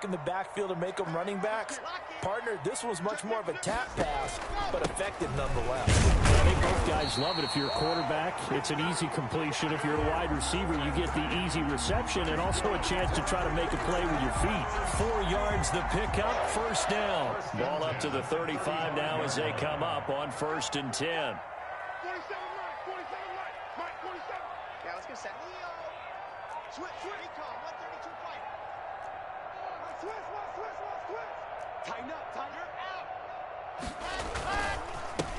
in the backfield and make them running backs. Partner, this was much more of a tap pass, but effective nonetheless. I think both guys love it. If you're a quarterback, it's an easy completion. If you're a wide receiver, you get the easy reception and also a chance to try to make a play with your feet. 4 yards the pickup, first down. Ball up to the 35 now as they come up on 1st and 10. 47 right, 47 right, Mike, 47. Yeah, let's go set. Switch, recall, 132 fight. Switch. Tighten up, tighten up.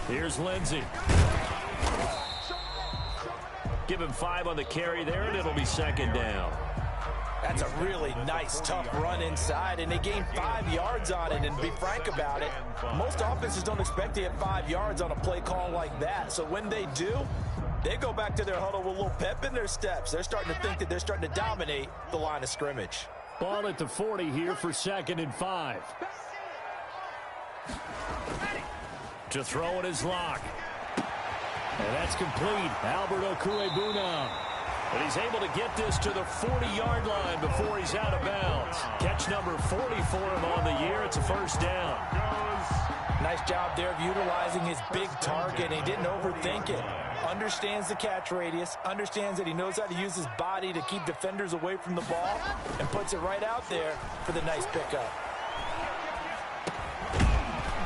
Here's Lindsey. Give him 5 on the carry there, and it'll be 2nd down. That's a really nice, tough run inside, and they gained 5 yards on it. And be frank about it, most offenses don't expect to get 5 yards on a play call like that. So when they do, they go back to their huddle with a little pep in their steps. They're starting to think that they're starting to dominate the line of scrimmage. Ball at the 40 here for 2nd and 5. To throw it is Locke. And that's complete. Albert Okuebuna. But he's able to get this to the 40-yard line before he's out of bounds. Catch number 40 for him on the year. It's a first down. Nice job there of utilizing his big target. He didn't overthink it. Understands the catch radius, understands that he knows how to use his body to keep defenders away from the ball, and puts it right out there for the nice pickup.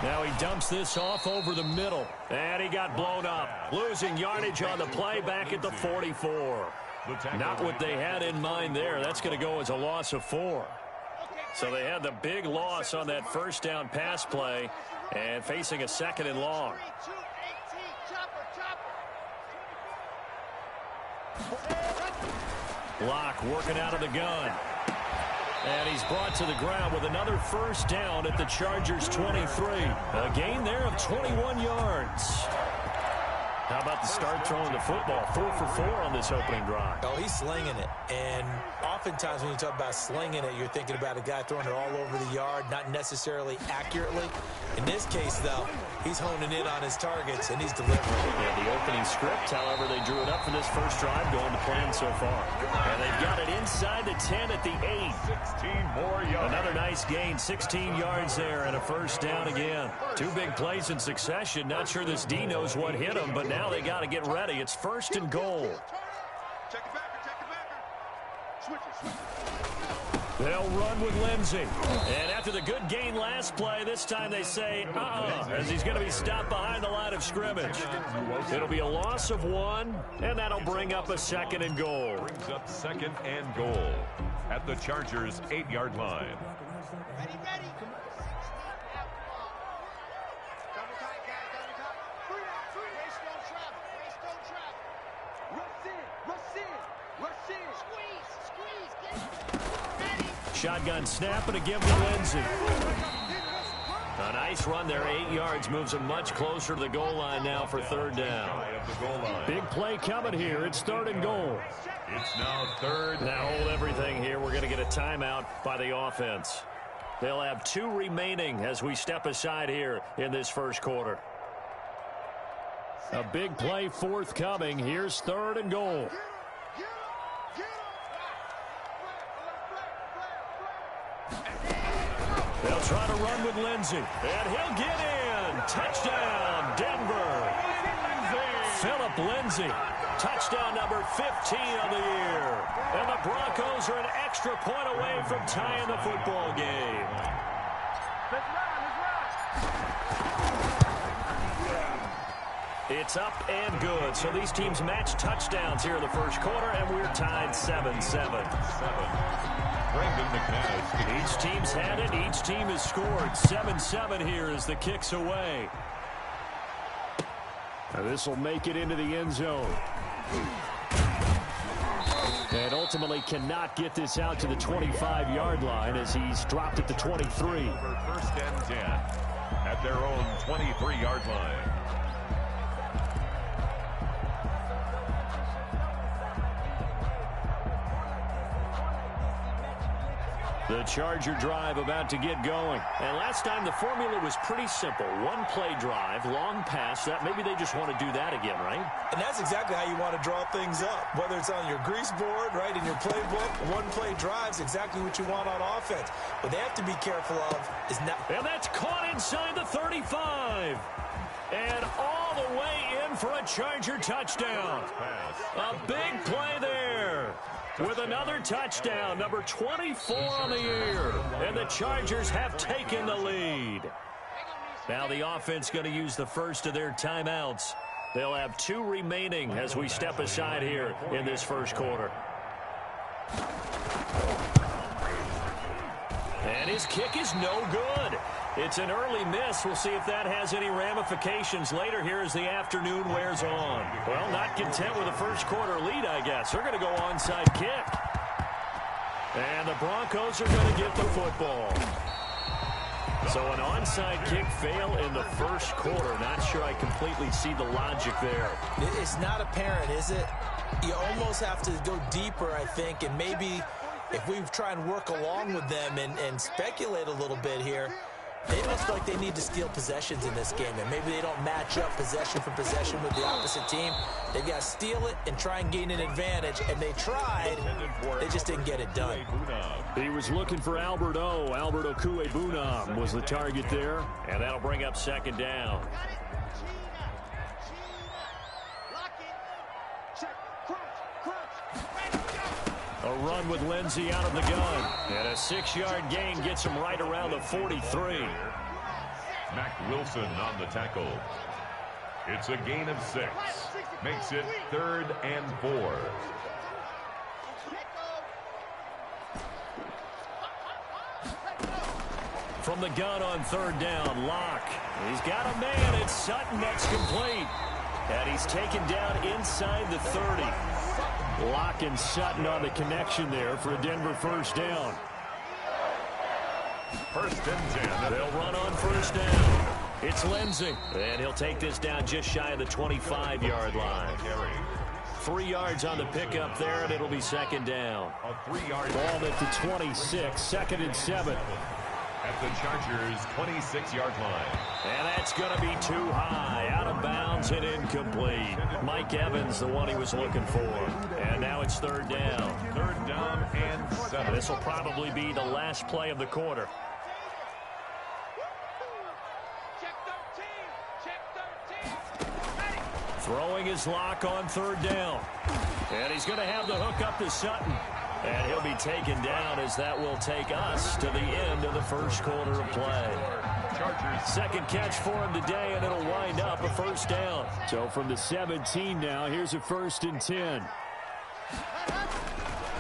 Now he dumps this off over the middle, and he got blown up. Losing yardage on the play back at the 44. Not what they had in mind there. That's going to go as a loss of 4. So they had the big loss on that first down pass play, and facing a 2nd and long. Locke working out of the gun. And he's brought to the ground with another first down at the Chargers' 23. A gain there of 21 yards. How about the start throwing the football? 4 for 4 on this opening drive. Oh, he's slinging it. And oftentimes when you talk about slinging it, you're thinking about a guy throwing it all over the yard, not necessarily accurately. In this case, though, he's honing in on his targets, and he's delivering. Yeah, the opening script, however, they drew it up for this first drive going to plan so far. And they've got it inside the 10 at the 8. 16 more yards. Another nice gain, 16 yards there, and a first down again. 2 big plays in succession. Not sure this D knows what hit him, but now they got to get ready. It's 1st and goal. Check it back. Switch it. They'll run with Lindsey. And after the good gain last play, this time they say, as he's going to be stopped behind the line of scrimmage. It'll be a loss of 1, and that'll bring up a 2nd and goal. Brings up 2nd and goal at the Chargers' 8-yard line. Ready. Double tight, guys, double tight. Race don't travel. Rush in. Squeeze. Ready. Shotgun snap and a give to Lindsey. A nice run there, 8 yards, moves him much closer to the goal line now for 3rd down. Big play coming here. It's 3rd and goal. It's now 3rd. Now hold everything here. We're going to get a timeout by the offense. They'll have 2 remaining as we step aside here in this first quarter. A big play forthcoming. Here's 3rd and goal. They'll try to run with Lindsey. And he'll get in. Touchdown, Denver. Philip Lindsey. Touchdown number 15 of the year. And the Broncos are an extra point away from tying the football game. It's up and good. So these teams match touchdowns here in the first quarter, and we're tied 7-7. Each team's had it. Each team has scored. 7-7 here as the kick's away. Now this will make it into the end zone. And ultimately cannot get this out to the 25-yard line as he's dropped at the 23. 1st and 10 at their own 23-yard line. The Charger drive about to get going. And last time the formula was pretty simple. One play drive, long pass. That maybe they just want to do that again, right? And that's exactly how you want to draw things up. Whether it's on your grease board, right, in your playbook, one play drives exactly what you want on offense. What they have to be careful of is not... And that's caught inside the 35. And all the way in for a Charger touchdown. A big play there. With another touchdown, number 24 on the year. And the Chargers have taken the lead. Now the offense going to use the first of their timeouts. They'll have 2 remaining as we step aside here in this first quarter. And his kick is no good. It's an early miss. We'll see if that has any ramifications later here as the afternoon wears on. Well, not content with a first quarter lead, I guess. They're going to go onside kick. And the Broncos are going to get the football. So an onside kick fail in the first quarter. Not sure I completely see the logic there. It's not apparent, is it? You almost have to go deeper, I think, and maybe if we try and work along with them and speculate a little bit here, they must feel like they need to steal possessions in this game, and maybe they don't match up possession for possession with the opposite team. They've got to steal it and try and gain an advantage, and they tried. They just didn't get it done. He was looking for Albert O. Albert Okuebunam was the target there, and that'll bring up second down. A run with Lindsey out of the gun. And a 6-yard gain gets him right around the 43. Mac Wilson on the tackle. It's a gain of 6. Makes it 3rd and 4. From the gun on 3rd down, Locke. He's got a man. It's Sutton. That's complete. And he's taken down inside the 30. Locke and Sutton on the connection there for a Denver first down. 1st and 10. They'll run on first down. It's Lindsey. And he'll take this down just shy of the 25-yard line. 3 yards on the pickup there, and it'll be second down. A 3-yard ball at the 26, 2nd and 7. At the Chargers' 26-yard line. And that's going to be too high. Out of bounds and incomplete. Mike Evans, the one he was looking for. And now it's 3rd down. 3rd down and 7. This will probably be the last play of the quarter. Throwing his Lock on 3rd down. And he's going to have the hook up to Sutton. And he'll be taken down as that will take us to the end of the first quarter of play. Second catch for him today, and it'll wind up a first down. So from the 17 now, here's a 1st and 10.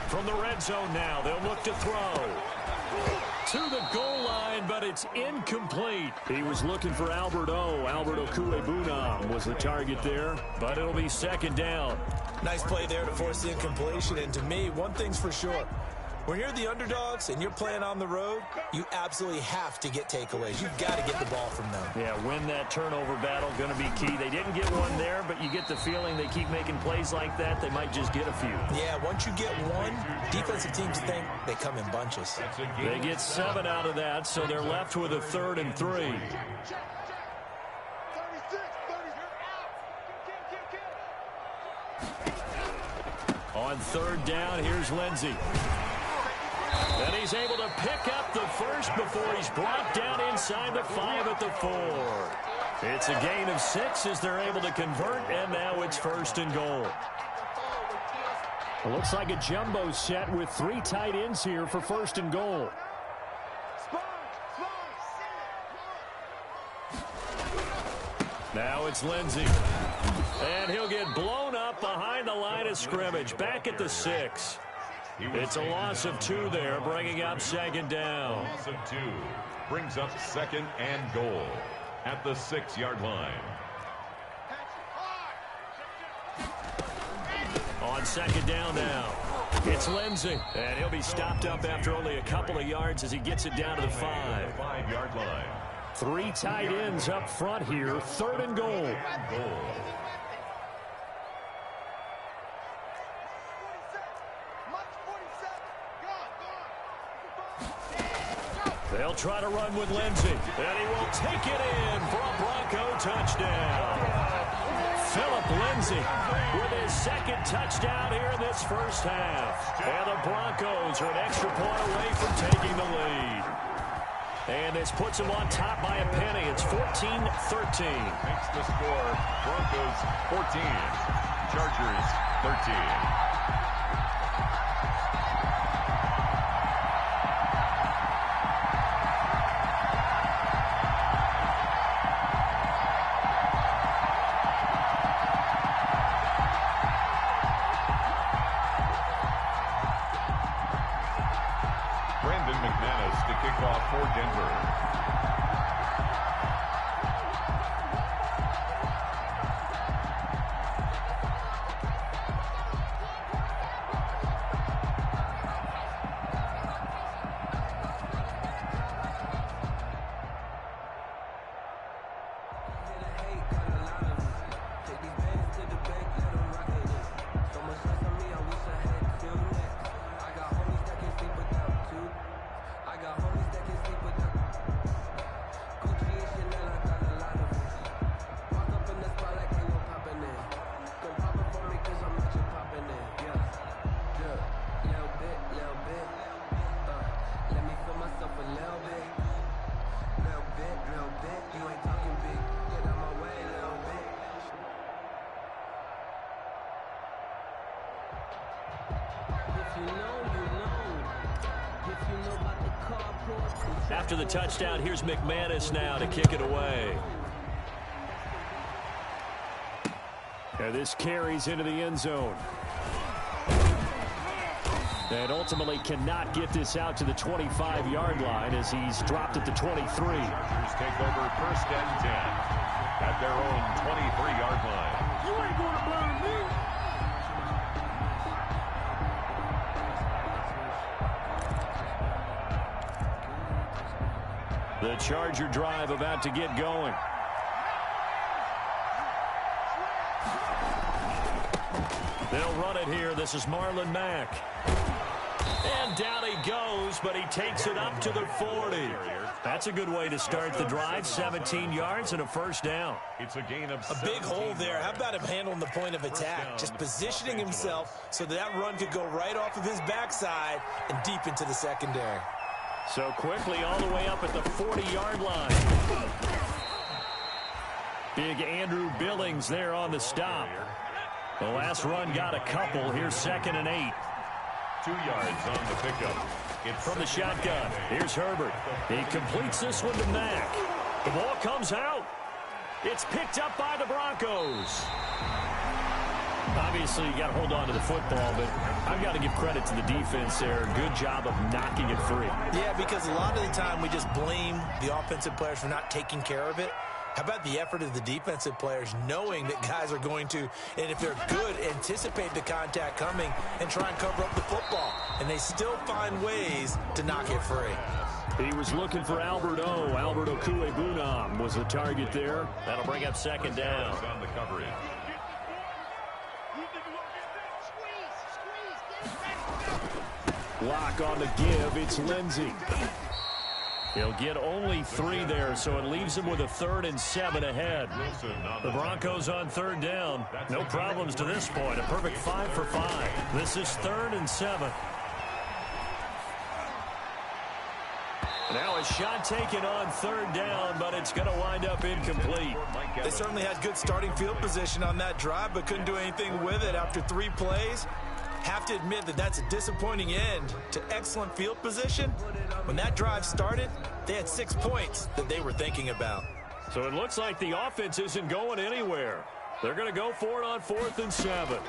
From the red zone now, they'll look to throw. To the goal line, but it's incomplete. He was looking for Albert O. Albert Okuebunam was the target there, but it'll be 2nd down. Nice play there to force the incompletion, and to me, one thing's for sure. When you're the underdogs and you're playing on the road, you absolutely have to get takeaways. You've got to get the ball from them. Yeah, win that turnover battle, going to be key. They didn't get one there, but you get the feeling they keep making plays like that, they might just get a few. Yeah, once you get one, defensive teams think they come in bunches. They get 7 out of that, so they're left with a 3rd and 3. On 3rd down, here's Lindsey. And he's able to pick up the first before he's brought down inside the 5 at the 4. It's a gain of 6 as they're able to convert, and now it's 1st and goal. It looks like a jumbo set with 3 tight ends here for 1st and goal. Now it's Lindsey. And he'll get blown up behind the line of scrimmage, back at the 6. It's a loss of 2 there, bringing up 2nd down. Loss of 2 brings up 2nd and goal at the 6-yard line. On 2nd down now, it's Lindsey. And he'll be stopped up after only a couple of yards as he gets it down to the 5. 5-yard line. 3 tight ends up front here, 3rd and goal. They'll try to run with Lindsey, and he will take it in for a Bronco touchdown. Phillip Lindsay with his second touchdown here in this first half. And the Broncos are an extra point away from taking the lead. And this puts them on top by a penny. It's 14-13. Makes the score Broncos 14, Chargers 13. For Denver. After the touchdown, here's McManus now to kick it away. And this carries into the end zone. And ultimately cannot get this out to the 25-yard line as he's dropped at the 23. Chargers take over first and 10 at their own 23-yard line. You ain't going to burn me. The Charger drive about to get going. They'll run it here. This is Marlon Mack. And down he goes, but he takes it up to the 40. That's a good way to start the drive. 17 yards and a first down. It's a gain of a big hole there. How about him handling the point of attack? Just positioning himself so that run could go right off of his backside and deep into the secondary. So quickly all the way up at the 40-yard line. Big Andrew Billings there on the stop. The last run got a couple. Here's 2nd and 8. 2 yards on the pickup. It's from the shotgun. Here's Herbert. He completes this one to Mack. The ball comes out. It's picked up by the Broncos. Obviously, you got to hold on to the football, but I've got to give credit to the defense there. Good job of knocking it free. Yeah, because a lot of the time we just blame the offensive players for not taking care of it. How about the effort of the defensive players knowing that guys are going to, and if they're good, anticipate the contact coming and try and cover up the football. And they still find ways to knock it free. He was looking for Albert O. Albert Okuebunam was the target there. That'll bring up 2nd down. On the coverage. Lock on the give. It's Lindsey. He'll get only 3 there, so it leaves him with a 3rd and 7 ahead. The Broncos on 3rd down. No problems to this point. A perfect 5 for 5. This is 3rd and 7. Now a shot taken on 3rd down, but it's going to wind up incomplete. They certainly had good starting field position on that drive, but couldn't do anything with it after 3 plays. Have to admit that that's a disappointing end to excellent field position. When that drive started, they had 6 points that they were thinking about. So it looks like the offense isn't going anywhere. They're going to go for it on 4th and 7.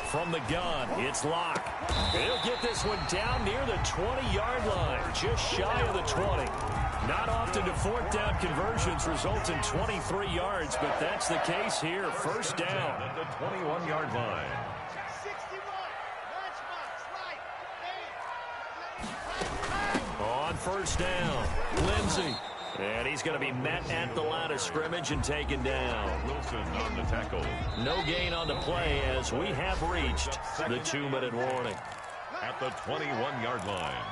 From the gun, it's Locke. He'll get this one down near the 20-yard line, just shy of the 20. Not often do 4th down conversions result in 23 yards, but that's the case here. First down at the 21-yard line. On first down, Lindsey. And he's going to be met at the line of scrimmage and taken down. Wilson on the tackle. No gain on the play as we have reached the 2-minute warning. At the 21-yard line.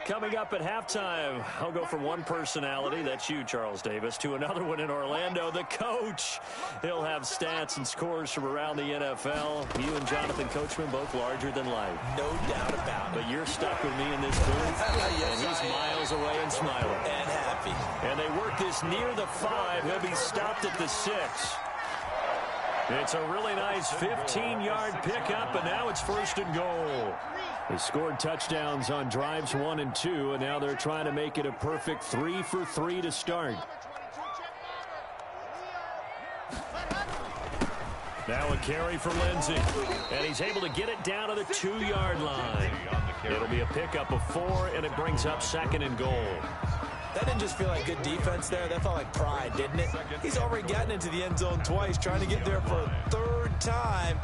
Coming up at halftime, I'll go from one personality, that's you, Charles Davis, to another one in Orlando, the coach. He'll have stats and scores from around the NFL. You and Jonathan Coachman both larger than life. No doubt about it. But you're stuck with me in this booth, Yes, and he's miles away and smiling. And happy. And they work this near the 5. He'll be stopped at the 6. It's a really nice 15-yard pickup, and now it's 1st and goal. They scored touchdowns on drives 1 and 2, and now they're trying to make it a perfect 3 for 3 to start. Now a carry for Lindsey, and he's able to get it down to the 2-yard line. It'll be a pickup of 4, and it brings up 2nd and goal. That didn't just feel like good defense there. That felt like pride, didn't it? He's already gotten into the end zone twice, trying to get there for a 3rd time.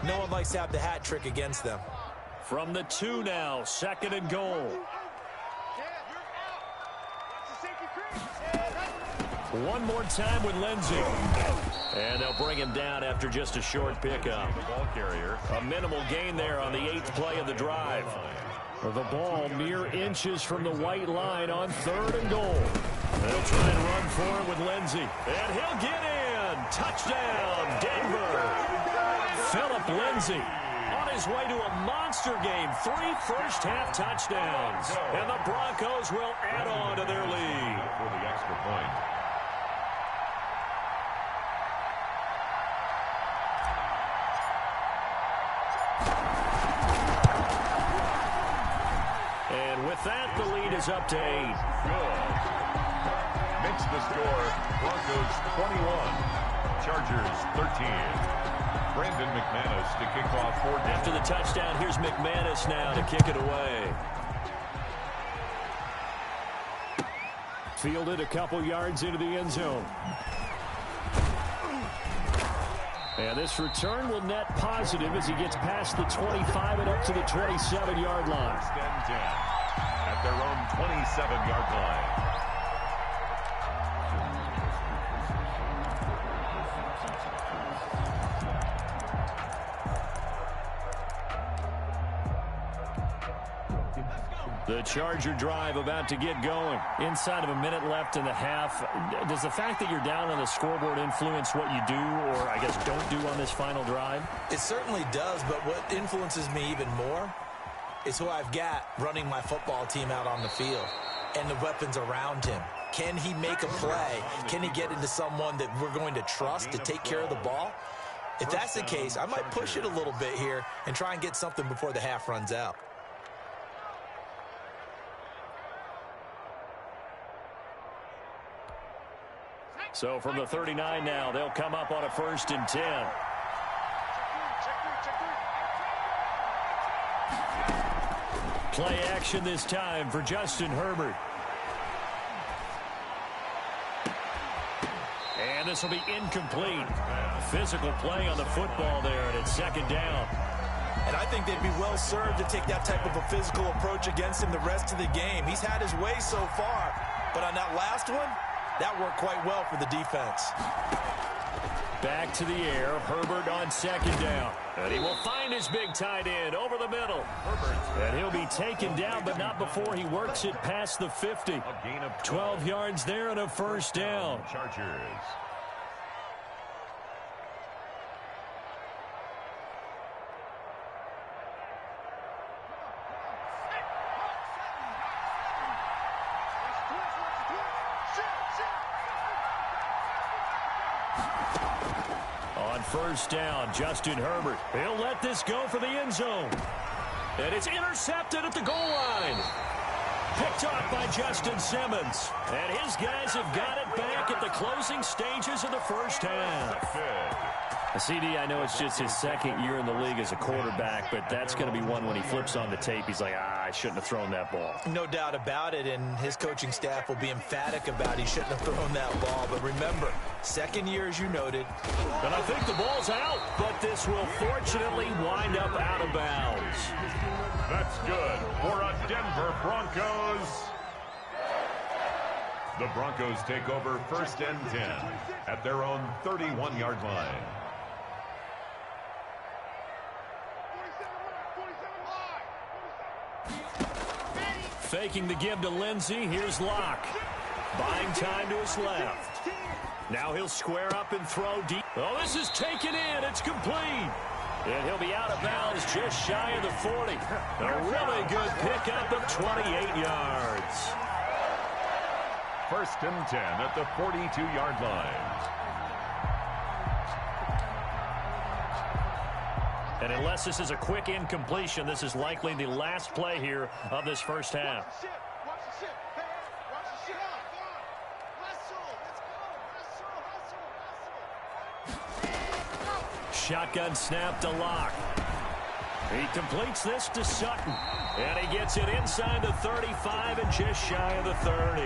No one likes to have the hat trick against them. From the 2 now, 2nd and goal. One more time with Lindsey. And they'll bring him down after just a short pickup. Ball carrier. A minimal gain there on the 8th play of the drive. The ball mere inches from the white line on 3rd and goal. They'll try and run for it with Lindsey. And he'll get in. Touchdown, Denver. Phillip Lindsey on his way to a monster game. 3 first-half touchdowns. And the Broncos will add on to their lead. For the extra point. And with that, the lead is up to 8. Good. Makes the score Broncos 21, Chargers 13. Brandon McManus to kick off for Denver. After the touchdown, here's McManus now to kick it away. Fielded a couple yards into the end zone. And this return will net positive as he gets past the 25 and up to the 27-yard line. 1st and 10 at their own 27-yard line. The Charger drive about to get going. Inside of a minute left in the half. Does the fact that you're down on the scoreboard influence what you do, or I guess don't do on this final drive? It certainly does, but what influences me even more is who I've got running my football team out on the field and the weapons around him. Can he make a play? Can he get into someone that we're going to trust to take care of the ball? If that's the case, I might push it a little bit here and try and get something before the half runs out. So from the 39 now, they'll come up on a 1st and 10. Play action this time for Justin Herbert. And this will be incomplete. Physical play on the football there, and it's 2nd down. And I think they'd be well served to take that type of a physical approach against him the rest of the game. He's had his way so far, but on that last one, that worked quite well for the defense. Back to the air. Herbert on 2nd down. And he will find his big tight end over the middle. Herbert. And he'll be taken down, but not before he works it past the 50. A gain of 12 yards there and a 1st down. Chargers. On 1st down, Justin Herbert. He'll let this go for the end zone. And it's intercepted at the goal line. Picked off by Justin Simmons. And his guys have got it back at the closing stages of the 1st half. CD, I know it's just his 2nd year in the league as a quarterback, but that's going to be one when he flips on the tape. He's like, I shouldn't have thrown that ball. No doubt about it, and his coaching staff will be emphatic about he shouldn't have thrown that ball. But remember, 2nd year, as you noted. And I think the ball's out, but this will fortunately wind up out of bounds. That's good for a Denver Broncos. The Broncos take over 1st and 10 at their own 31-yard line. faking the give to Lindsey. Here's Locke. Buying time to his left. Now he'll square up and throw deep. Oh, this is taken in. It's complete. And he'll be out of bounds just shy of the 40. A really good pickup of 28 yards. 1st and 10 at the 42-yard line. And unless this is a quick incompletion, this is likely the last play here of this first half. Shotgun snap to Locke. He completes this to Sutton. And he gets it inside the 35 and just shy of the 30.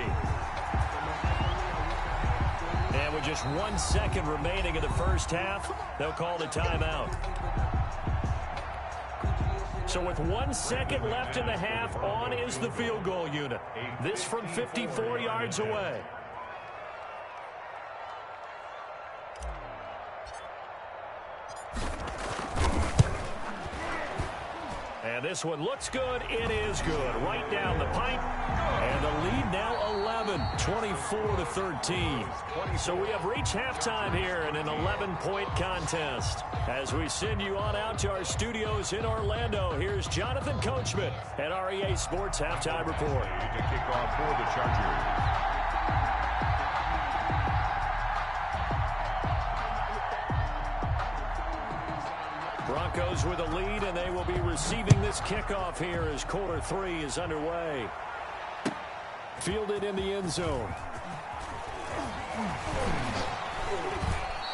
And with just 1 second remaining in the first half, they'll call the timeout. So with 1 second left in the half, on is the field goal unit. This from 54 yards away. And this one looks good. It is good. Right down the pipe. And the lead now 11, 24-13. So we have reached halftime here in an 11-point contest. As we send you on out to our studios in Orlando, here's Jonathan Coachman at REA Sports Halftime Report. To kick off for the Chargers. Broncos with a lead, and they will be receiving this kickoff here as quarter 3 is underway. Fielded in the end zone.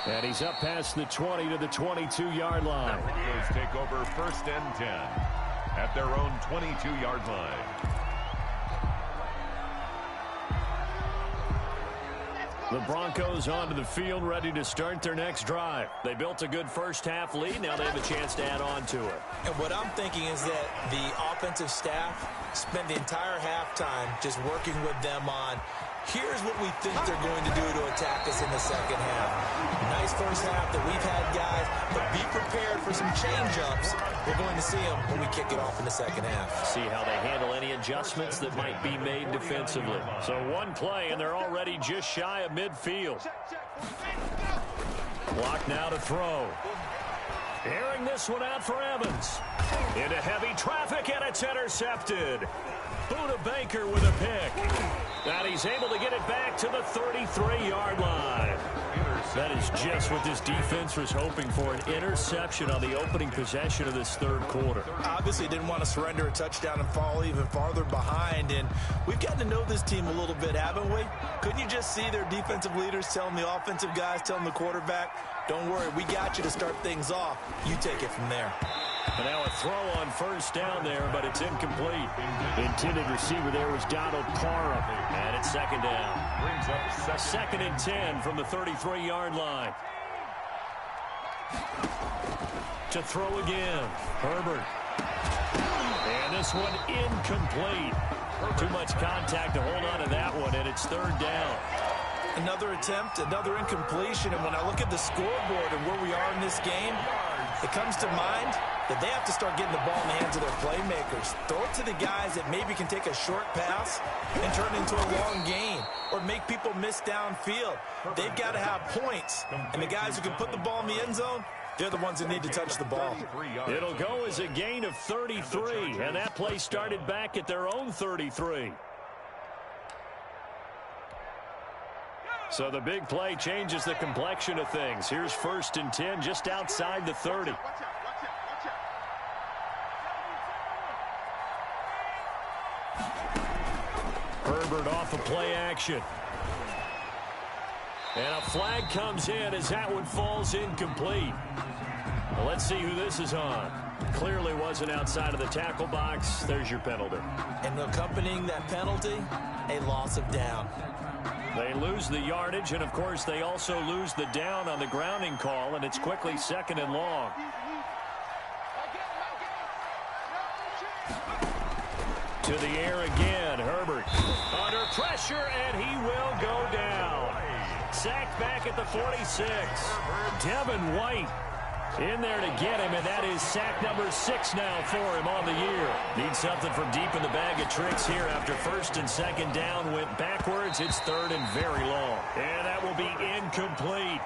And he's up past the 20 to the 22-yard line. Broncos take over 1st and 10 at their own 22-yard line. The Broncos onto the field, ready to start their next drive. They built a good first half lead. Now they have a chance to add on to it. And what I'm thinking is that the offensive staff spent the entire halftime just working with them on, here's what we think they're going to do to attack us in the second half. Nice first half that we've had, guys, but be prepared for some change-ups. We're going to see them when we kick it off in the second half. See how they handle any adjustments that might be made defensively. So one play, and they're already just shy of midfield. Block now to throw. Airing this one out for Evans. Into heavy traffic, and it's intercepted. Buda Baker with a pick. And he's able to get it back to the 33-yard line. That is just what this defense was hoping for, an interception on the opening possession of this third quarter. Obviously didn't want to surrender a touchdown and fall even farther behind, and we've gotten to know this team a little bit, haven't we? Couldn't you just see their defensive leaders telling the offensive guys, telling the quarterback, don't worry, we got you to start things off. You take it from there. And now a throw on first down there, but it's incomplete. The intended receiver there was Donald Parham. And it's second down. Brings up 2nd and 10 from the 33-yard line. To throw again. Herbert. And this one incomplete. Too much contact to hold on to that one, and it's third down. Another attempt, another incompletion, and when I look at the scoreboard and where we are in this game, it comes to mind that they have to start getting the ball in the hands of their playmakers. Throw it to the guys that maybe can take a short pass and turn it into a long gain or make people miss downfield. They've got to have points, and the guys who can put the ball in the end zone, they're the ones that need to touch the ball. It'll go as a gain of 33, and that play started back at their own 33. So the big play changes the complexion of things. Here's 1st and 10 just outside the 30. Herbert off of play action. And a flag comes in as that one falls incomplete. Well, let's see who this is on. Clearly wasn't outside of the tackle box. There's your penalty. And accompanying that penalty, a loss of down. They lose the yardage, and, of course, they also lose the down on the grounding call, and it's quickly 2nd and long. To the air again, Herbert. Under pressure, and he will go down. Sacked back at the 46. Devin White In there to get him, and that is sack number 6 now for him on the year. Needs something from deep in the bag of tricks here after first and second down went backwards. It's third and very long. And that will be incomplete.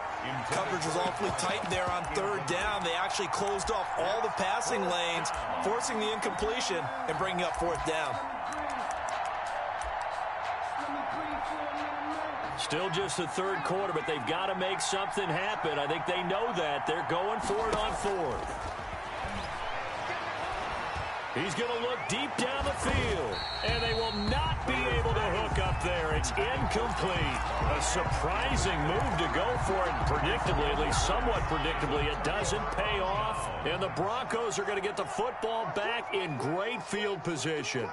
Coverage was awfully tight there on third down. They actually closed off all the passing lanes, forcing the incompletion and bringing up fourth down. Still just the third quarter, but they've got to make something happen. I think they know that. They're going for it on fourth. He's going to look deep down the field, and they will not be able to hook up there. It's incomplete. A surprising move to go for it, predictably, at least somewhat predictably. It doesn't pay off, and the Broncos are going to get the football back in great field position.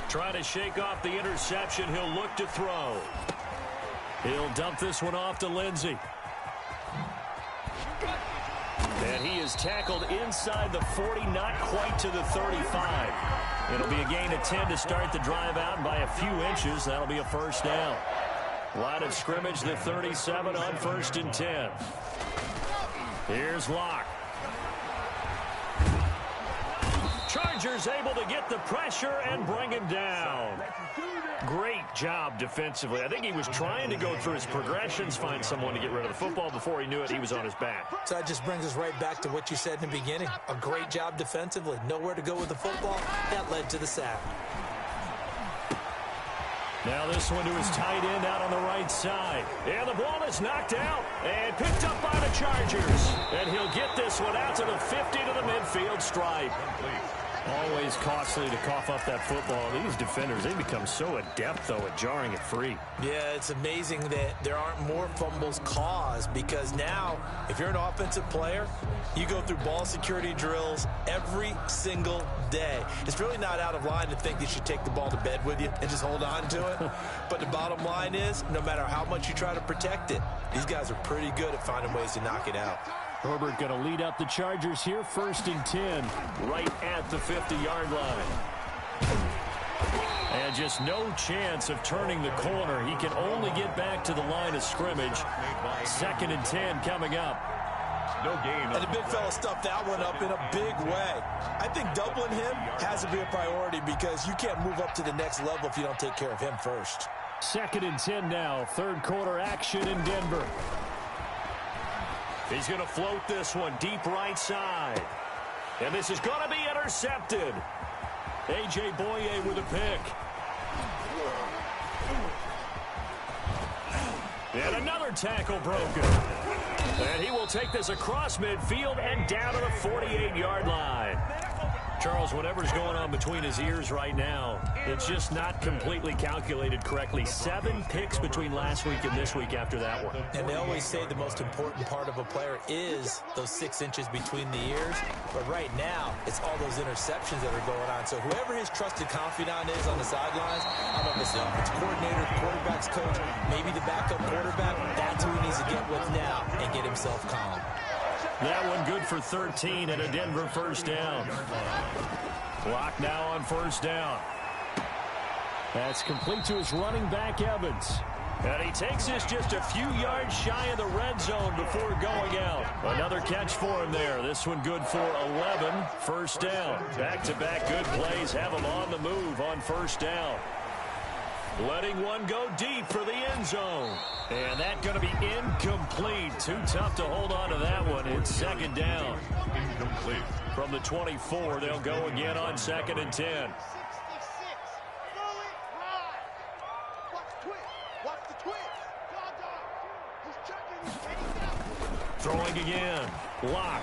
Trying to shake off the interception. He'll look to throw. He'll dump this one off to Lindsey. And he is tackled inside the 40, not quite to the 35. It'll be a gain of 10 to start the drive out, and by a few inches, that'll be a first down. Line of scrimmage, the 37 on first and 10. Here's Locke. Chargers able to get the pressure and bring him down. Great job defensively. I think he was trying to go through his progressions, find someone to get rid of the football. Before he knew it, he was on his back. So that just brings us right back to what you said in the beginning. A great job defensively. Nowhere to go with the football. That led to the sack. Now this one to his tight end out on the right side. And the ball is knocked out and picked up by the Chargers. And he'll get this one out to the 50 to the midfield stripe. Always costly to cough up that football. These defenders, they become so adept, though, at jarring it free. Yeah, it's amazing that there aren't more fumbles caused, because now, if you're an offensive player, you go through ball security drills every single day. It's really not out of line to think you should take the ball to bed with you and just hold on to it. But the bottom line is, no matter how much you try to protect it, these guys are pretty good at finding ways to knock it out. Herbert going to lead up the Chargers here, first and 10, right at the 50-yard line. And just no chance of turning the corner. He can only get back to the line of scrimmage. Second and 10 coming up. No gain. And the big fella stuffed that one up in a big way. I think doubling him has to be a priority, because you can't move up to the next level if you don't take care of him first. Second and 10 now, third quarter action in Denver. He's going to float this one deep right side. And this is going to be intercepted. A.J. Boye with a pick. And another tackle broken. And he will take this across midfield and down to the 48-yard line. Charles, whatever's going on between his ears right now, it's just not completely calculated correctly. 7 picks between last week and this week after that one. And they always say the most important part of a player is those 6 inches between the ears. But right now, it's all those interceptions that are going on. So whoever his trusted confidant is on the sidelines, I don't know if it's the offensive coordinator, quarterback's coach, maybe the backup quarterback, that's who he needs to get with now and get himself calm. That one good for 13 and a Denver first down. Block now on first down. That's complete to his running back, Evans. And he takes this just a few yards shy of the red zone before going out. Another catch for him there. This one good for 11. First down. Back-to-back good plays have him on the move on first down. Letting one go deep for the end zone. And that's going to be incomplete. Too tough to hold on to that one. It's second down. Incomplete. From the 24, they'll go again on second and 10. Throwing again. Locke.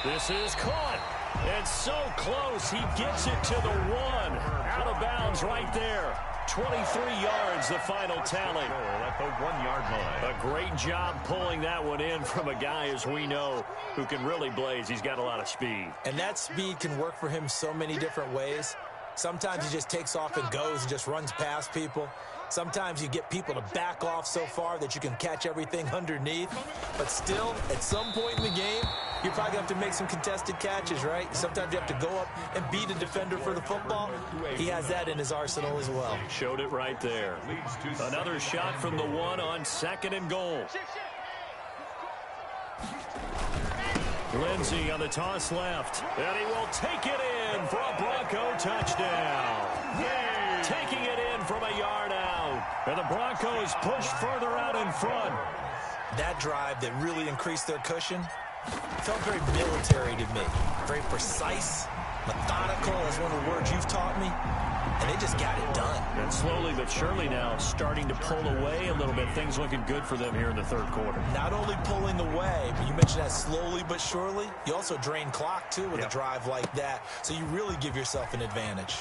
This is caught. And so close, he gets it to the 1. Out of bounds right there. 23 yards, the final tally. At the 1-yard line. A great job pulling that one in from a guy, as we know, who can really blaze. He's got a lot of speed. And that speed can work for him so many different ways. Sometimes he just takes off and goes and just runs past people. Sometimes you get people to back off so far that you can catch everything underneath. But still, at some point in the game, you're probably going to have to make some contested catches, right? Sometimes you have to go up and beat a defender for the football. He has that in his arsenal as well. Showed it right there. Another shot from the one on 2nd and goal. Lindsey on the toss left. And he will take it in for a Bronco touchdown. Taking it in from a yard out. And the Broncos push further out in front. That drive that really increased their cushion felt very military to me. Very precise, methodical. That's one of the words you've taught me. And they just got it done. And slowly but surely now starting to pull away a little bit. Things looking good for them here in the 3rd quarter. Not only pulling away, but you mentioned that slowly but surely. You also drain clock, too, with a drive like that. So you really give yourself an advantage.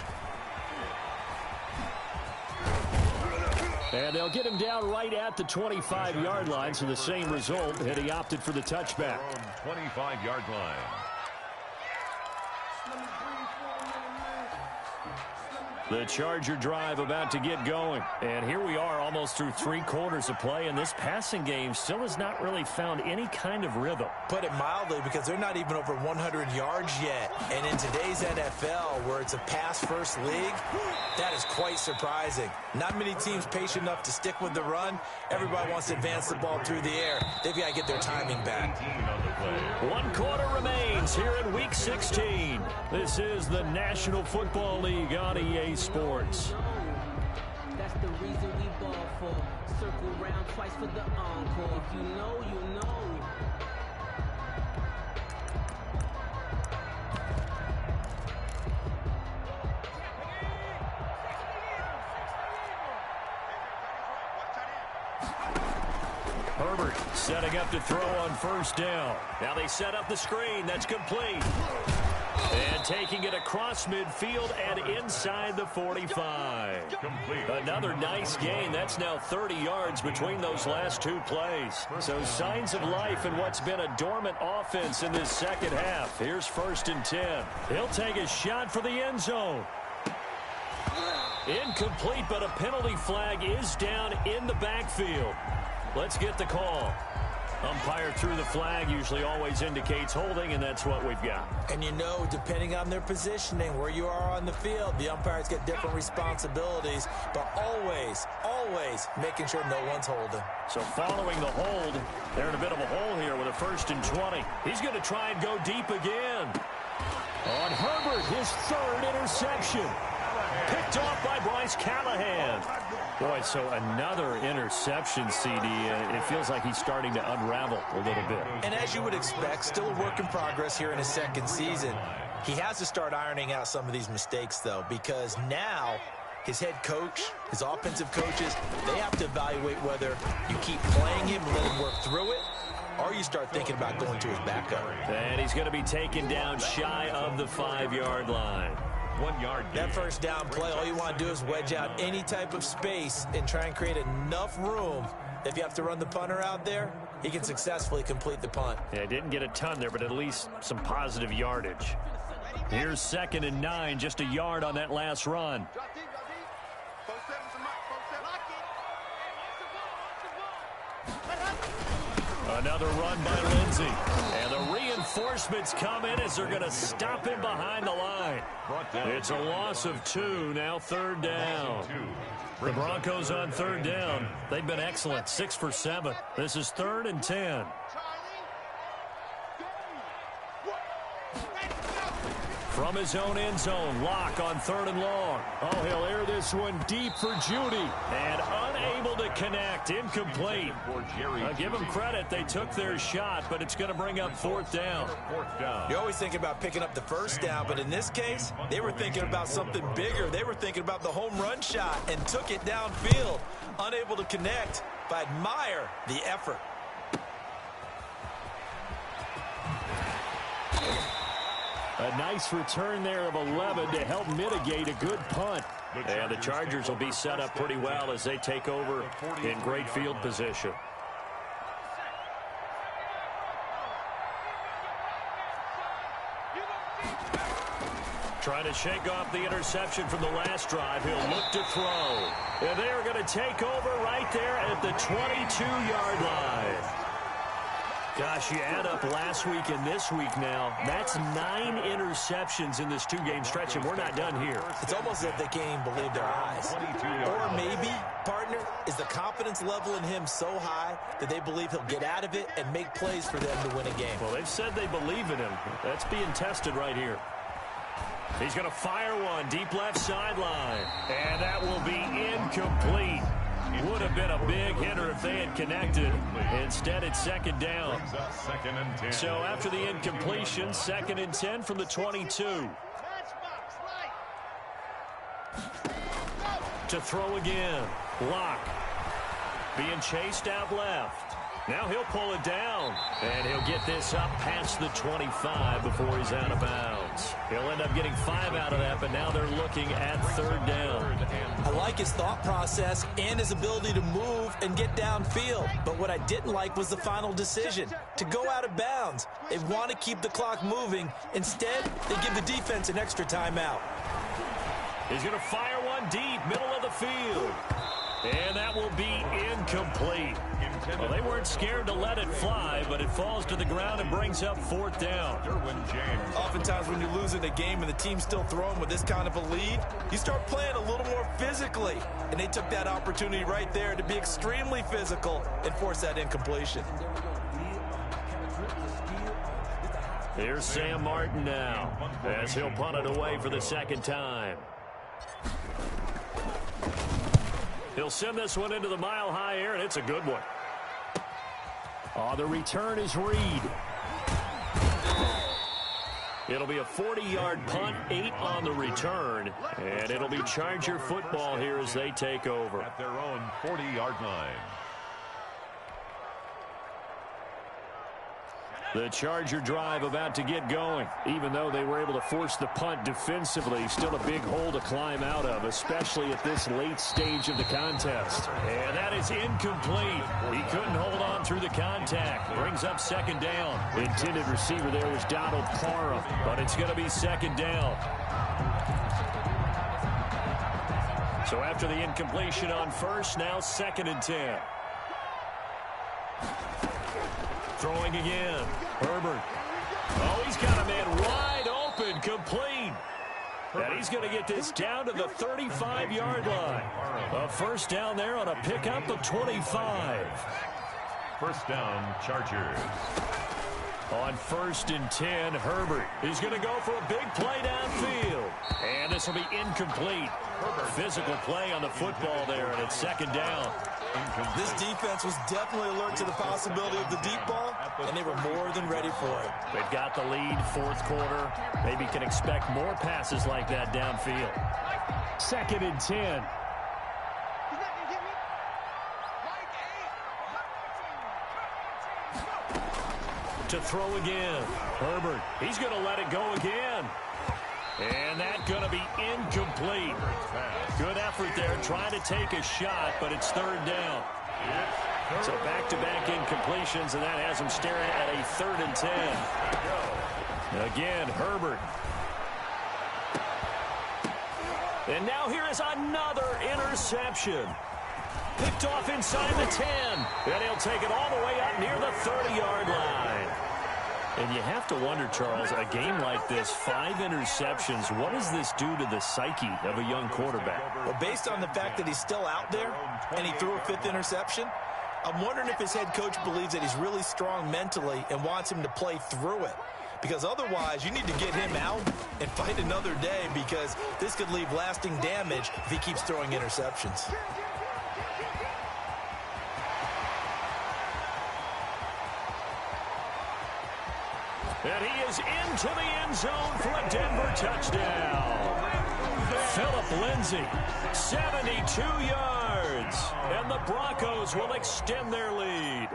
And they'll get him down right at the 25-yard line, so the same result, and he opted for the touchback. 25-yard line. The Charger drive about to get going. And here we are almost through 3 quarters of play, and this passing game still has not really found any kind of rhythm. Put it mildly, because they're not even over 100 yards yet. And in today's NFL, where it's a pass-first league, that is quite surprising. Not many teams patient enough to stick with the run. Everybody wants to advance the ball through the air. They've got to get their timing back. 1 quarter remains here in Week 16. This is the National Football League on EA Sports. That's the reason we ball for. Circle round twice for the encore. If you know, you know. Herbert setting up to throw on 1st down. Now they set up the screen. That's complete. And taking it across midfield and inside the 45. Another nice gain. That's now 30 yards between those last 2 plays. So signs of life in what's been a dormant offense in this 2nd half. Here's 1st and 10. He'll take a shot for the end zone. Incomplete, but a penalty flag is down in the backfield. Let's get the call. Umpire threw the flag, usually always indicates holding, and that's what we've got. And you know, depending on their positioning, where you are on the field, the umpires get different responsibilities, but always, always making sure no one's holding. So following the hold, they're in a bit of a hole here with a 1st and 20. He's going to try and go deep again. On Herbert, his 3rd interception. Picked off by Bryce Callahan. Boy, so another interception, CD. It feels like he's starting to unravel a little bit. And as you would expect, still a work in progress here in his 2nd season. He has to start ironing out some of these mistakes, though, because now his head coach, his offensive coaches, they have to evaluate whether you keep playing him and let him work through it, or you start thinking about going to his backup. And he's going to be taken down shy of the 5-yard line. 1 yard. That 1st down play, all you want to do is wedge out any type of space and try and create enough room. If you have to run the punter out there, he can successfully complete the punt. Yeah, didn't get a ton there, but at least some positive yardage. Here's 2nd and 9, just a yard on that last run. Another run by Lindsey. And the reinforcements come in as they're going to stop him behind the line. It's a loss of 2, now 3rd down. The Broncos on 3rd down. They've been excellent, 6 for 7. This is 3rd and 10. From his own end zone, Locke on 3rd and long. Oh, he'll air this one deep for Judy. And unable to connect, incomplete. Give them credit, they took their shot, but it's going to bring up 4th down. You always think about picking up the 1st down, but in this case, they were thinking about something bigger. They were thinking about the home run shot and took it downfield. Unable to connect, but I admire the effort. A nice return there of 11 to help mitigate a good punt. And the Chargers will be set up pretty well as they take over in great field position. Trying to shake off the interception from the last drive. He'll look to throw. And they're going to take over right there at the 22-yard line. Gosh, you add up last week and this week now. That's 9 interceptions in this two-game stretch, and we're not done here. It's almost as if they can't even believe their eyes. Or maybe, partner, is the confidence level in him so high that they believe he'll get out of it and make plays for them to win a game. Well, they've said they believe in him. That's being tested right here. He's going to fire one deep left sideline, and that will be incomplete. Would have been a big hitter if they had connected. Instead, it's second down. So after the incompletion, 2nd and 10 from the 22. To throw again. Lock. Being chased out left. Now he'll pull it down, and he'll get this up past the 25 before he's out of bounds. He'll end up getting 5 out of that, but now they're looking at 3rd down. I like his thought process and his ability to move and get downfield, but what I didn't like was the final decision, to go out of bounds. They want to keep the clock moving. Instead, they give the defense an extra timeout. He's going to fire one deep, middle of the field. And that will be incomplete. Well, they weren't scared to let it fly, but it falls to the ground and brings up 4th down. Oftentimes when you're losing a game and the team's still throwing with this kind of a lead, you start playing a little more physically. And they took that opportunity right there to be extremely physical and force that incompletion. Here's Sam Martin now, as he'll punt it away for the 2nd time. He'll send this one into the mile-high air, and it's a good one. The return is Reed. It'll be a 40-yard punt, 8 on the return, and it'll be Charger football here as they take over. At their own 40-yard line. The Charger drive about to get going. Even though they were able to force the punt defensively, still a big hole to climb out of, especially at this late stage of the contest. And that is incomplete. He couldn't hold on through the contact. Brings up 2nd down. The intended receiver there was Donald Parham, but it's going to be 2nd down. So after the incompletion on 1st, now 2nd and 10. Throwing again. Herbert. Oh, he's got a man wide open, complete. And he's going to get this down to the 35-yard line. A 1st down there on a pickup of 25. 1st down, Chargers. On 1st and 10, Herbert. He's going to go for a big play downfield. And this will be incomplete. Physical play on the football there, and it's 2nd down. This defense was definitely alert to the possibility of the deep ball, and they were more than ready for it. They've got the lead, 4th quarter. Maybe can expect more passes like that downfield. 2nd and 10. To throw again. Herbert. He's going to let it go again. And that's going to be incomplete. Good effort there, trying to take a shot, but it's 3rd down. So back-to-back incompletions, and that has him staring at a 3rd and 10. Again, Herbert. And now here is another interception. Picked off inside the 10. And he'll take it all the way up near the 30-yard line. And you have to wonder, Charles, a game like this, 5 interceptions, what does this do to the psyche of a young quarterback? Well, based on the fact that he's still out there and he threw a 5th interception, I'm wondering if his head coach believes that he's really strong mentally and wants him to play through it. Because otherwise, you need to get him out and fight another day, because this could leave lasting damage if he keeps throwing interceptions. And he is into the end zone for a Denver touchdown. Phillip Lindsay, 72 yards. And the Broncos will extend their lead.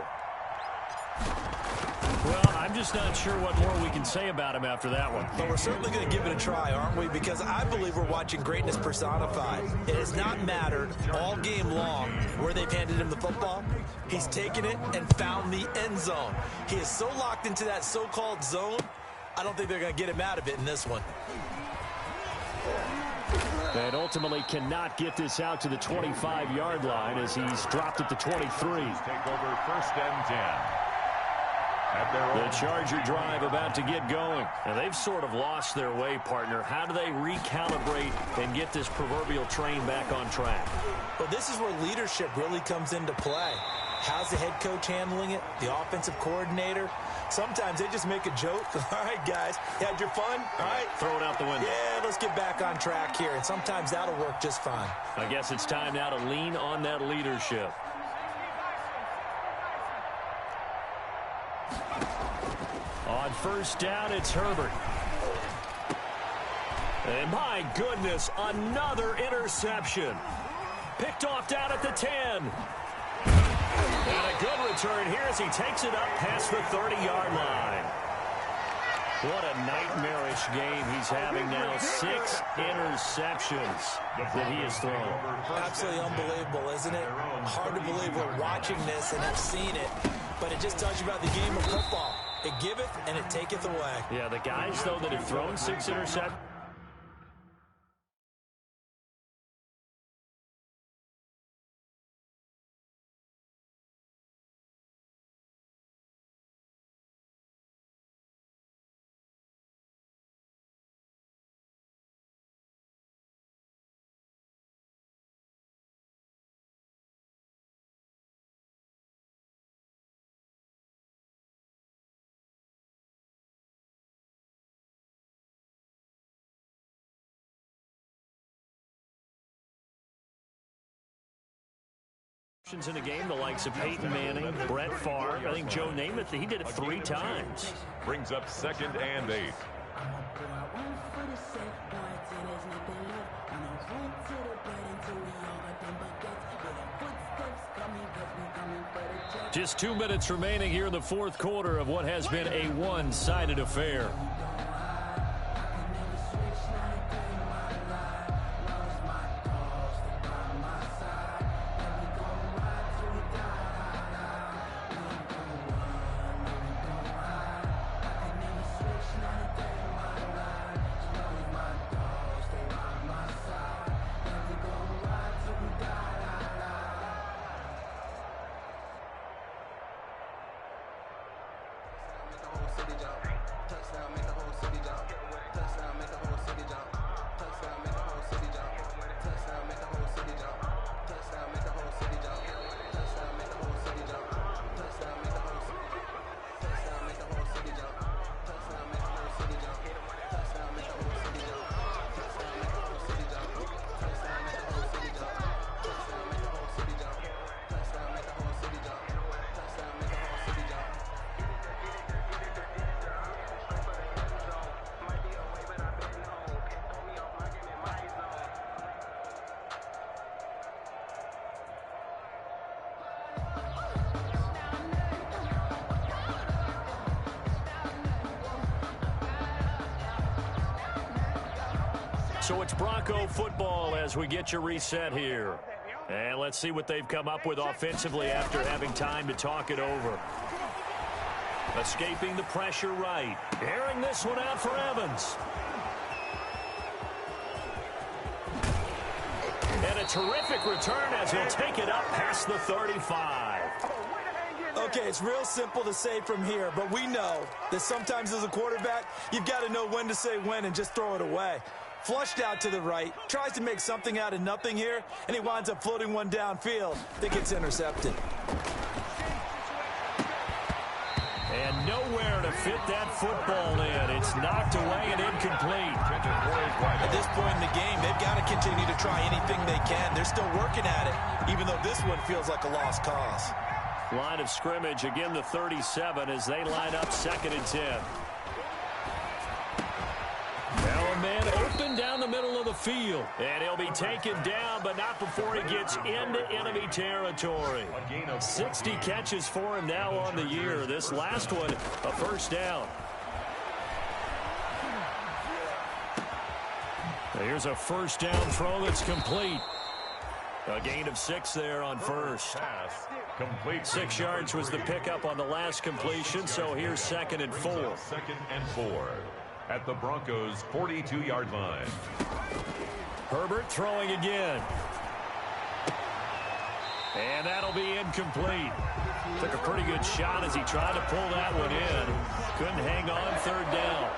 Well, I'm just not sure what more we can say about him after that one. But we're certainly going to give it a try, aren't we? Because I believe we're watching greatness personified. It has not mattered all game long where they've handed him the football. He's taken it and found the end zone. He is so locked into that so-called zone, I don't think they're going to get him out of it in this one. And ultimately cannot get this out to the 25-yard line as he's dropped at the 23. Take over 1st and 10. The Charger drive about to get going. And they've sort of lost their way, partner. How do they recalibrate and get this proverbial train back on track? Well, this is where leadership really comes into play. How's the head coach handling it? The offensive coordinator? Sometimes they just make a joke. All right, guys, you had your fun? All right. Throw it out the window. Yeah, let's get back on track here. And sometimes that'll work just fine. I guess it's time now to lean on that leadership. On first down, it's Herbert. And my goodness, another interception. Picked off down at the 10. And a good return here as he takes it up past the 30-yard line. What a nightmarish game he's having now. 6 interceptions that he has thrown. Absolutely unbelievable, isn't it? Hard to believe we're watching this and have seen it, but it just tells you about the game of football. It giveth and it taketh away. Yeah, the guys, though, that have thrown 6 interceptions. In a game, the likes of Peyton Manning, Brett Favre, I think Joe Namath, he did it 3 times. Brings up 2nd and 8. Just 2 minutes remaining here in the 4th quarter of what has been a one-sided affair. So it's Bronco football as we get you reset here. And let's see what they've come up with offensively after having time to talk it over. Escaping the pressure right. Airing this one out for Evans. And a terrific return as he'll take it up past the 35. Okay, it's real simple to say from here, but we know that sometimes as a quarterback, you've got to know when to say when and just throw it away. Flushed out to the right, tries to make something out of nothing here, and he winds up floating one downfield that gets intercepted. And nowhere to fit that football in. It's knocked away and incomplete. At this point in the game, they've got to continue to try anything they can. They're still working at it, even though this one feels like a lost cause. Line of scrimmage, again the 37 as they line up 2nd and 10. Now a man open down the middle of the field. And he'll be taken down, but not before he gets into enemy territory. 60 catches for him now on the year. This last one, a first down. Here's a first down throw that's complete. A gain of 6 there on first. 6 yards was the pickup on the last completion, so here's 2nd and 4. 2nd and 4 at the Broncos' 42-yard line. Herbert throwing again. And that'll be incomplete. Took a pretty good shot as he tried to pull that one in. Couldn't hang on third down.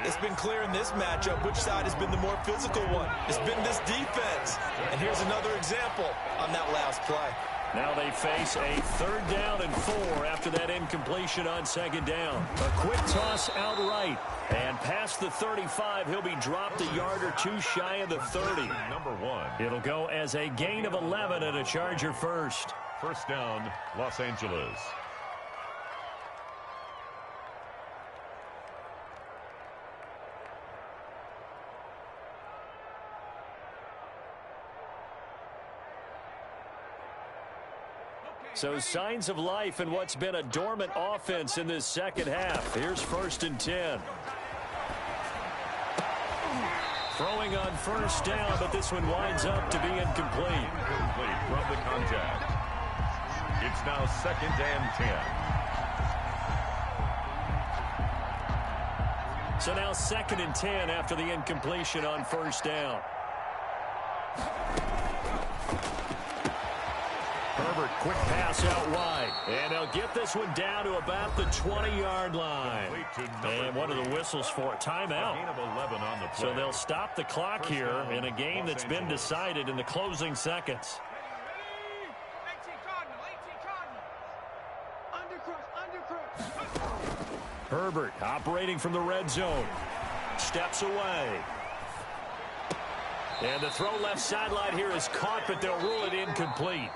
It's been clear in this matchup which side has been the more physical one. It's been this defense. And here's another example on that last play. Now they face a 3rd down and 4 after that incompletion on 2nd down. A quick toss outright. And past the 35, he'll be dropped a yard or 2 shy of the 30. Number 1. It'll go as a gain of 11 and a Charger first. 1st down, Los Angeles. So signs of life in what's been a dormant offense in this second half. Here's 1st and 10. Throwing on 1st down, but this one winds up to be incomplete. Incomplete from the contact. It's now 2nd and 10. So now 2nd and 10 after the incompletion on 1st down. Herbert, quick pass out wide. And they'll get this one down to about the 20-yard line. And what are the whistles for? Timeout. So they'll stop the clock here in a game that's been decided in the closing seconds. 18 Cardinal. Herbert operating from the red zone. Steps away. And the throw left sideline here is caught, but they'll rule it incomplete.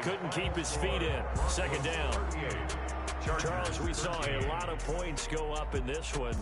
Couldn't keep his feet in. 2nd down. Charles, we saw a lot of points go up in this one.